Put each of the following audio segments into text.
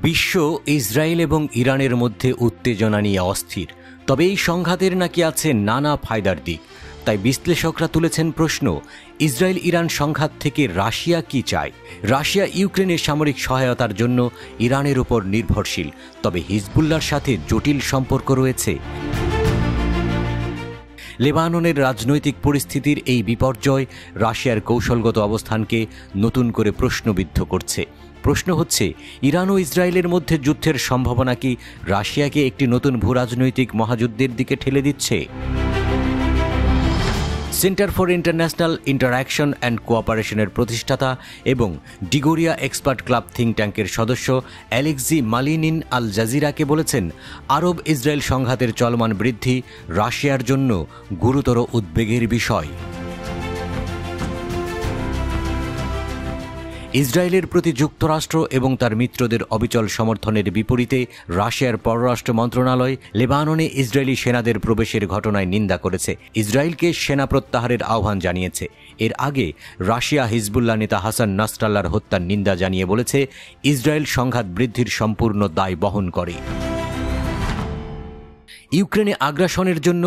বিশ্ব ইসরায়েল এবং ইরানের মধ্যে উত্তেজনা নিয়ে অস্থির। তবে এই সংঘাতের নাকি আছে নানা ফায়দার দিক। তাই বিশ্লেষকরা তুলেছেন প্রশ্ন, ইসরায়েল ইরান সংঘাত থেকে রাশিয়া কি চায়? রাশিয়া ইউক্রেনের সামরিক সহায়তার জন্য ইরানের উপর নির্ভরশীল, তবে হিজবুল্লাহর সাথে জটিল সম্পর্ক রয়েছে। লেবাননের রাজনৈতিক পরিস্থিতির এই বিপর্যয় রাশিয়ার কৌশলগত অবস্থানকে নতুন করে প্রশ্নবিদ্ধ করছে। প্রশ্ন হচ্ছে, ইরান ও ইসরায়েলের মধ্যে যুদ্ধের সম্ভাবনা কি রাশিয়াকে একটি নতুন ভূরাজনৈতিক মহাযুদ্ধের দিকে ঠেলে দিচ্ছে? Center for international interaction and কোঅপারেশনের প্রতিষ্ঠাতা এবং ডিগোরিয়া এক্সপার্ট ক্লাব থিঙ্ক ট্যাঙ্কের সদস্য অ্যালেক্সি মালিনিন আল জাজিরাকে বলেছেন, আরব ইসরায়েল সংঘাতের চলমান বৃদ্ধি রাশিয়ার জন্য গুরুতর উদ্বেগের বিষয়। ইসরায়েলের প্রতি যুক্তরাষ্ট্র এবং তার মিত্রদের অবিচল সমর্থনের বিপরীতে রাশিয়ার পররাষ্ট্র মন্ত্রণালয় লেবাননে ইসরায়েলি সেনাদের প্রবেশের ঘটনায় নিন্দা করেছে, ইসরায়েলকে সেনা প্রত্যাহারের আহ্বান জানিয়েছে। এর আগে রাশিয়া হিজবুল্লাহ নেতা হাসান নাসরাল্লাহর হত্যার নিন্দা জানিয়ে বলেছে, ইসরায়েল সংঘাত বৃদ্ধির সম্পূর্ণ দায় বহন করে। ইউক্রেনে আগ্রাসনের জন্য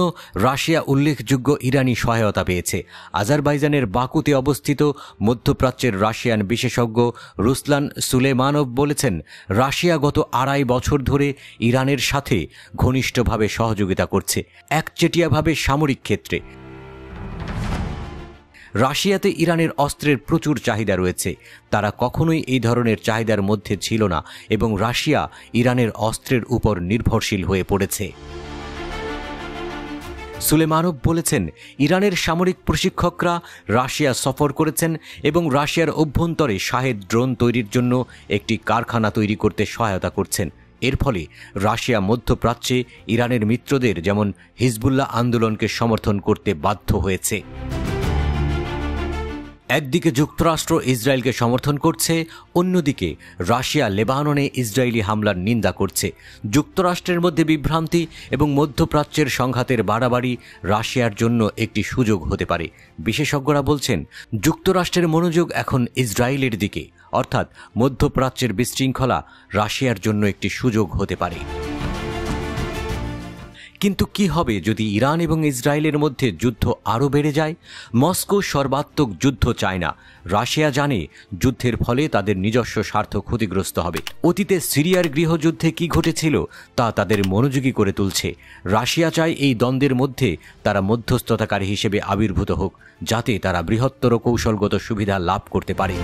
রাশিয়া উল্লেখযোগ্য ইরানি সহায়তা পেয়েছে। আজারবাইজানের বাকুতে অবস্থিত মধ্যপ্রাচ্যের রাশিয়ান বিশেষজ্ঞ রুসলান সুলেমানভ বলেছেন, রাশিয়া গত 2.5 বছর ধরে ইরানের সাথে ঘনিষ্ঠভাবে সহযোগিতা করছে, একচেটিয়াভাবে সামরিক ক্ষেত্রে। রাশিয়াতে ইরানের অস্ত্রের প্রচুর চাহিদা রয়েছে। তারা কখনোই এই ধরনের চাহিদার মধ্যে ছিল না এবং রাশিয়া ইরানের অস্ত্রের উপর নির্ভরশীল হয়ে পড়েছে। সুলেমানভ বলেছেন, ইরানের সামরিক প্রশিক্ষকরা রাশিয়া সফর করেছেন এবং রাশিয়ার অভ্যন্তরে শাহেদ ড্রোন তৈরির জন্য একটি কারখানা তৈরি করতে সহায়তা করছেন। এর ফলে রাশিয়া মধ্যপ্রাচ্যে ইরানের মিত্রদের যেমন হিজবুল্লাহ আন্দোলনকে সমর্থন করতে বাধ্য হয়েছে। একদিকে যুক্তরাষ্ট্র ইসরায়েলকে সমর্থন করছে, অন্যদিকে রাশিয়া লেবাননে ইসরায়েলি হামলার নিন্দা করছে। যুক্তরাষ্ট্রের মধ্যে বিভ্রান্তি এবং মধ্যপ্রাচ্যের সংঘাতের বাড়াবাড়ি রাশিয়ার জন্য একটি সুযোগ হতে পারে। বিশেষজ্ঞরা বলছেন, যুক্তরাষ্ট্রের মনোযোগ এখন ইসরায়েলের দিকে, অর্থাৎ মধ্যপ্রাচ্যের বিশৃঙ্খলা রাশিয়ার জন্য একটি সুযোগ হতে পারে। কিন্তু কি হবে যদি ইরান এবং ইসরায়েলের মধ্যে যুদ্ধ আরও বেড়ে যায়? মস্কো সর্বাত্মক যুদ্ধ চায় না। রাশিয়া জানে যুদ্ধের ফলে তাদের নিজস্ব স্বার্থ ক্ষতিগ্রস্ত হবে। অতীতে সিরিয়ার গৃহযুদ্ধে কি ঘটেছিল তা তাদের মনোযোগী করে তুলছে। রাশিয়া চায় এই দ্বন্দ্বের মধ্যে তারা মধ্যস্থতাকারী হিসেবে আবির্ভূত হোক, যাতে তারা বৃহত্তর কৌশলগত সুবিধা লাভ করতে পারে।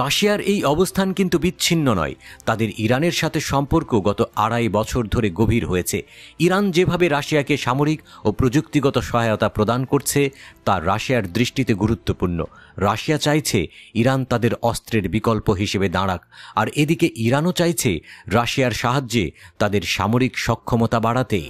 রাশিয়ার এই অবস্থান কিন্তু বিচ্ছিন্ন নয়। তাদের ইরানের সাথে সম্পর্ক গত 2.5 বছর ধরে গভীর হয়েছে। ইরান যেভাবে রাশিয়াকে সামরিক ও প্রযুক্তিগত সহায়তা প্রদান করছে তা রাশিয়ার দৃষ্টিতে গুরুত্বপূর্ণ। রাশিয়া চাইছে ইরান তাদের অস্ত্রের বিকল্প হিসেবে দাঁড়াক, আর এদিকে ইরানও চাইছে রাশিয়ার সাহায্যে তাদের সামরিক সক্ষমতা বাড়াতে।